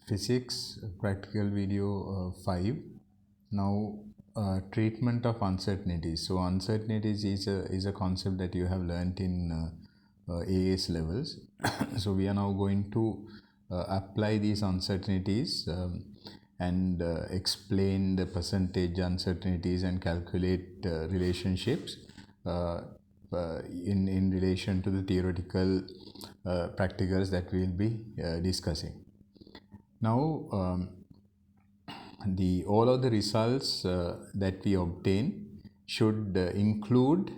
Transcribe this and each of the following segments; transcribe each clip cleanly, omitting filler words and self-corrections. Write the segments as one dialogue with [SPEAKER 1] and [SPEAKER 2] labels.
[SPEAKER 1] Physics practical video 5. Now treatment of uncertainties. So uncertainties is a concept that you have learnt in AS levels. So we are now going to apply these uncertainties and explain the percentage uncertainties and calculate relationships in relation to the theoretical practicals that we will be discussing. Now, all of the results that we obtain should include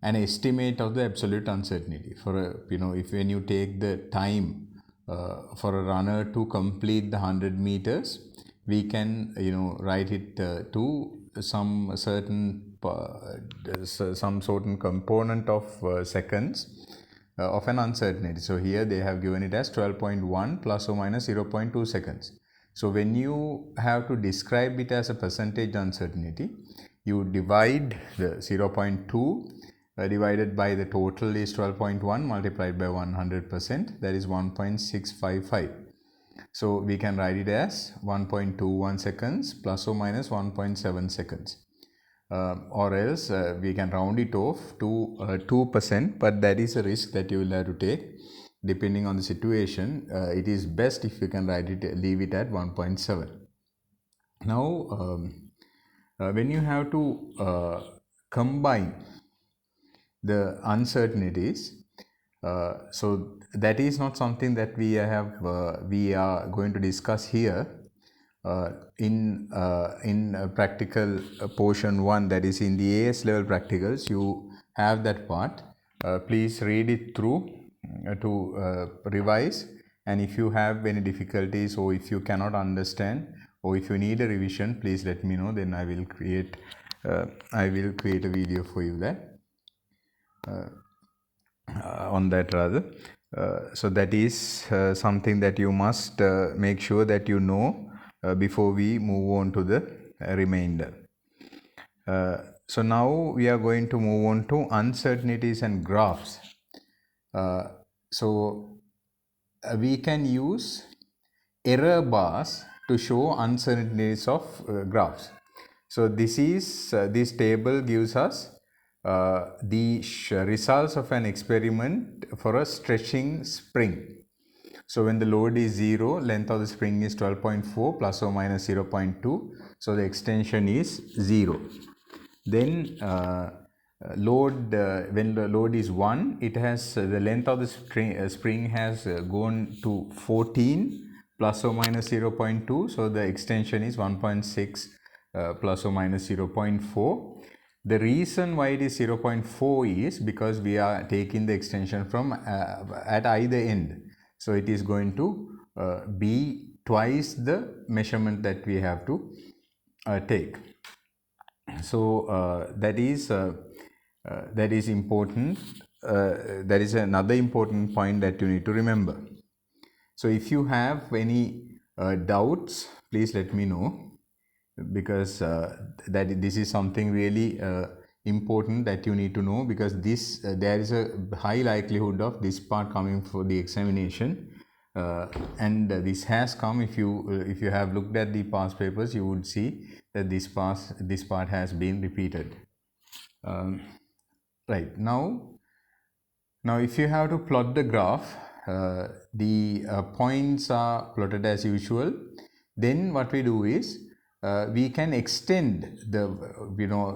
[SPEAKER 1] an estimate of the absolute uncertainty. For if when you take the time for a runner to complete the 100 meters, we can write it to some certain component of seconds of an uncertainty. So here they have given it as 12.1 plus or minus 0.2 seconds. So when you have to describe it as a percentage uncertainty, you divide the 0.2 divided by the total is 12.1 multiplied by 100%, that is 1.655. So we can write it as 1.21 seconds plus or minus 1.7 seconds. Or else we can round it off to 2%, but that is a risk that you will have to take depending on the situation. It is best if you can leave it at 1.7. Now when you have to combine the uncertainties, so that is not something that we are going to discuss here. In practical portion 1, that is in the AS level practicals, you have that part. Please read it through to revise, and if you have any difficulties or if you cannot understand or if you need a revision, please let me know, then I will create a video for you on that rather. So that is something that you must make sure that you know before we move on to the remainder. So now we are going to move on to uncertainties and graphs. So we can use error bars to show uncertainties of graphs. So this table gives us the results of an experiment for a stretching spring. So when the load is 0, length of the spring is 12.4 plus or minus 0.2. So the extension is 0. Then when the load is 1, it has the length of the spring has gone to 14 plus or minus 0.2. So the extension is 1.6 plus or minus 0.4. The reason why it is 0.4 is because we are taking the extension from at either end. So it is going to be twice the measurement that we have to take. So that is important. That is another important point that you need to remember. So if you have any doubts, please let me know, because this is something really important that you need to know, because there is a high likelihood of this part coming for the examination, and this has come. If you have looked at the past papers, you would see that this part has been repeated. Right, now if you have to plot the graph, the points are plotted as usual. Then what we do is we can extend the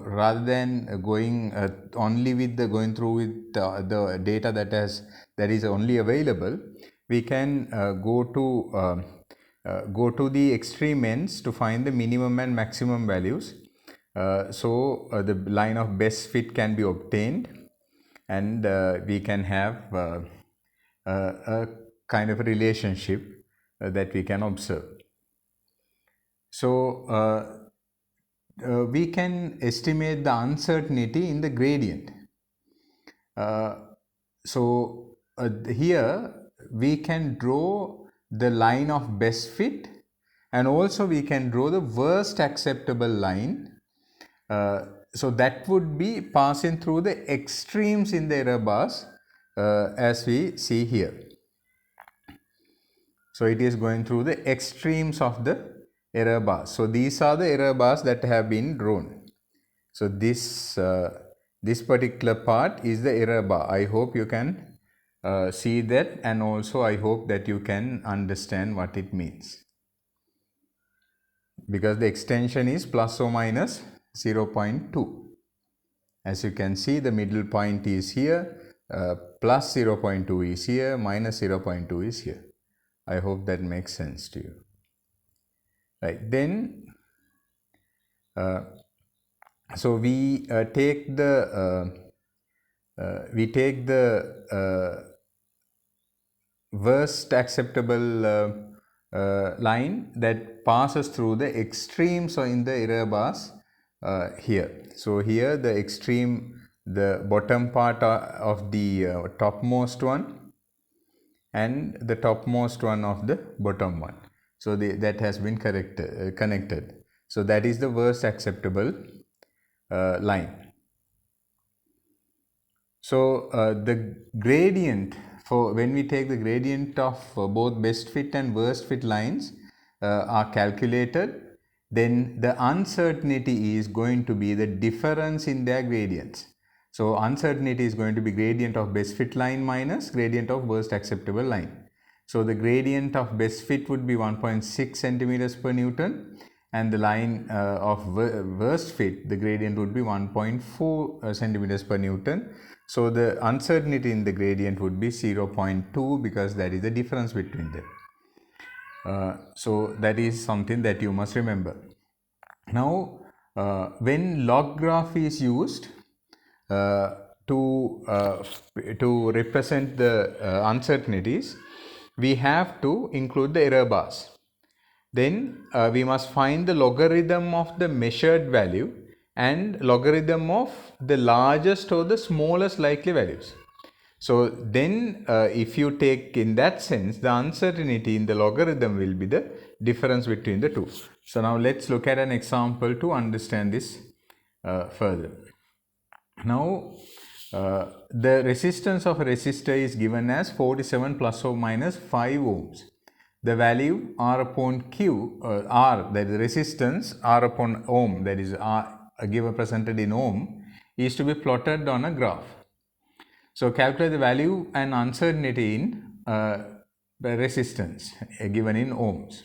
[SPEAKER 1] rather than going only with going through with the data that is only available, we can go to the extreme ends to find the minimum and maximum values. So the line of best fit can be obtained, and we can have a kind of a relationship that we can observe. So we can estimate the uncertainty in the gradient. So here we can draw the line of best fit, and also we can draw the worst acceptable line. So that would be passing through the extremes in the error bars, as we see here. So it is going through the extremes of the error bars. So these are the error bars that have been drawn. So this particular part is the error bar. I hope you can see that, and also I hope that you can understand what it means, because the extension is plus or minus 0.2. As you can see, the middle point is here, plus 0.2 is here, minus 0.2 is here. I hope that makes sense to you. Right, then so we take the worst acceptable line that passes through the extremes in the error bars here. So here the extreme, the bottom part of the topmost one and the topmost one of the bottom one. So that has been connected. So that is the worst acceptable line. So the gradient, for when we take the gradient of both best fit and worst fit lines are calculated, then the uncertainty is going to be the difference in their gradients. So uncertainty is going to be gradient of best fit line minus gradient of worst acceptable line. So the gradient of best fit would be 1.6 centimeters per Newton, and the line of worst fit, the gradient would be 1.4 centimeters per Newton. So the uncertainty in the gradient would be 0.2, because that is the difference between them. So that is something that you must remember. Now when log graph is used to represent the uncertainties, we have to include the error bars. Then we must find the logarithm of the measured value and logarithm of the largest or the smallest likely values. So then if you take in that sense, the uncertainty in the logarithm will be the difference between the two. So now let's look at an example to understand this further. Now the resistance of a resistor is given as 47 plus or minus 5 ohms. The value R upon Q, R, that is resistance, R upon ohm, that is R given presented in ohm, is to be plotted on a graph. So calculate the value and uncertainty in resistance given in ohms.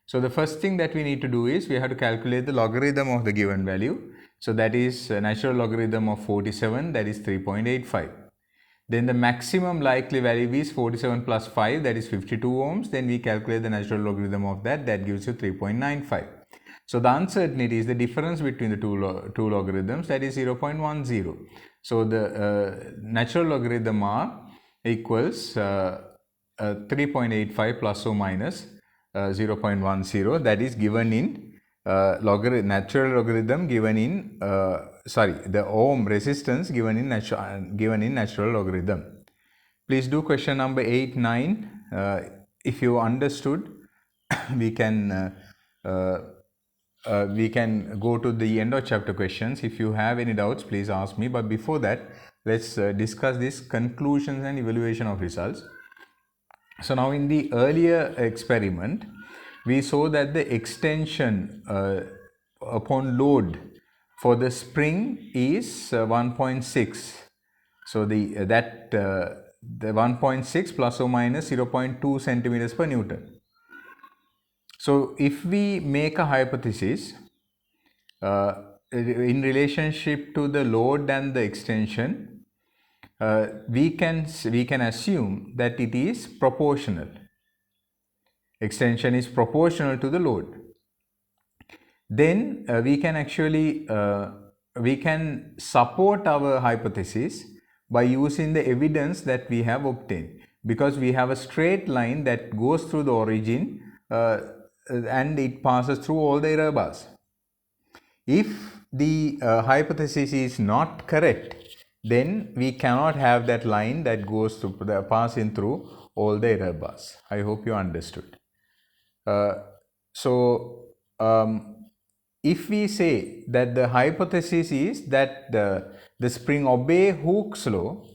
[SPEAKER 1] So the first thing that we need to do is we have to calculate the logarithm of the given value. So that is natural logarithm of 47, that is 3.85. Then the maximum likely value is 47 plus 5, that is 52 ohms. Then we calculate the natural logarithm of that, that gives you 3.95. So the uncertainty is the difference between the two logarithms, that is 0.10. So the natural logarithm R equals 3.85 plus or minus 0.10, that is given in natural logarithm given in the ohm resistance given in natural logarithm. Please do question number 8, 9. If you understood, we can go to the end of chapter questions. If you have any doubts, please ask me. But before that, let's discuss this conclusions and evaluation of results. So now in the earlier experiment, we saw that the extension upon load for the spring is 1.6. So the 1.6 plus or minus 0.2 centimeters per Newton. So if we make a hypothesis in relationship to the load and the extension, we can assume that it is proportional. Extension is proportional to the load. Then we can actually support our hypothesis by using the evidence that we have obtained, because we have a straight line that goes through the origin and it passes through all the error bars. If the hypothesis is not correct, then we cannot have that line that goes through passing through all the error bars. I hope you understood. If we say that the hypothesis is that the spring obey Hooke's law,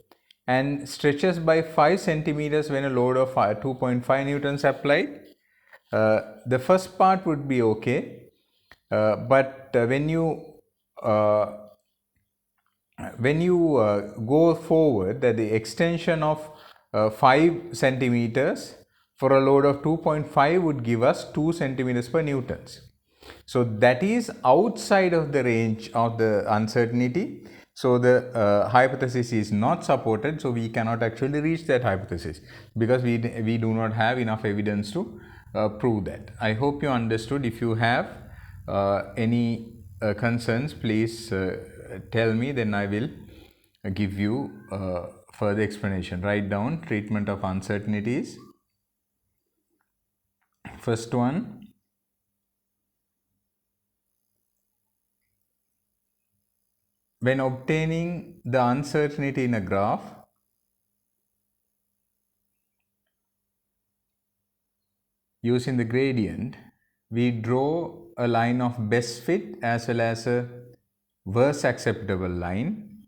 [SPEAKER 1] and stretches by 5 centimeters when a load of 2.5 newtons applied. The first part would be okay, but uh, when you go forward, that the extension of 5 centimeters for a load of 2.5 would give us 2 centimeters per newtons. So that is outside of the range of the uncertainty. So the hypothesis is not supported, so we cannot actually reach that hypothesis because we do not have enough evidence to prove that. I hope you understood. If you have any concerns, please tell me, then I will give you further explanation. Write down treatment of uncertainties. First one, when obtaining the uncertainty in a graph, using the gradient, we draw a line of best fit as well as a worst acceptable line.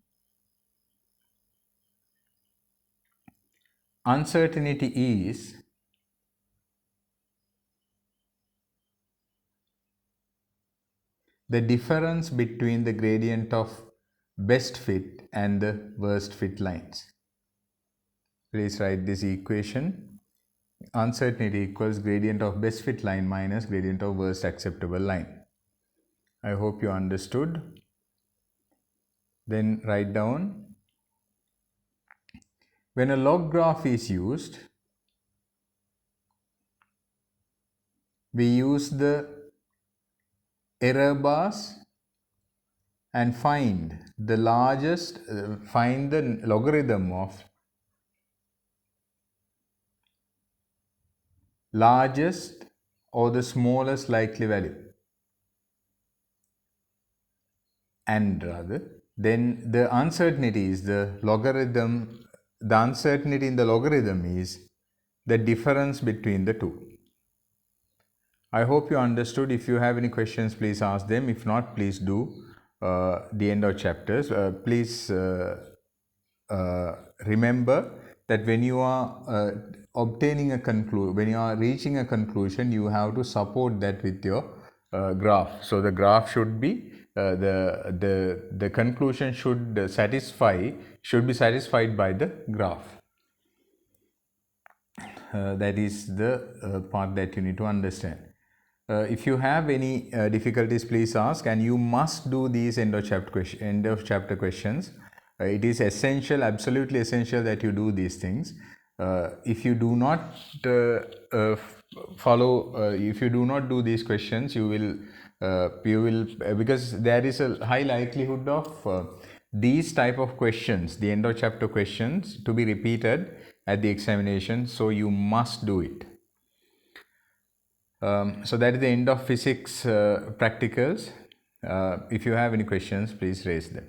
[SPEAKER 1] Uncertainty is the difference between the gradient of best fit and the worst fit lines. Please write this equation. Uncertainty equals gradient of best fit line minus gradient of worst acceptable line. I hope you understood. Then write down, when a log graph is used, we use the error bars and find the largest, find the logarithm of largest or the smallest likely value, and rather then the uncertainty is the logarithm. The uncertainty in the logarithm is the difference between the two. I hope you understood. If you have any questions, please ask them. If not, please do the end of chapters. Please remember that when you are obtaining a conclusion, when you are reaching a conclusion, you have to support that with your graph. So the graph should be the conclusion should be satisfied by the graph. That is the part that you need to understand. If you have any difficulties, please ask, and you must do these end of chapter questions. It is essential, absolutely essential, that you do these things. If you do not if you do not do these questions, you will because there is a high likelihood of these type of questions, the end of chapter questions, to be repeated at the examination. So you must do it. So that is the end of physics practicals. If you have any questions, please raise them.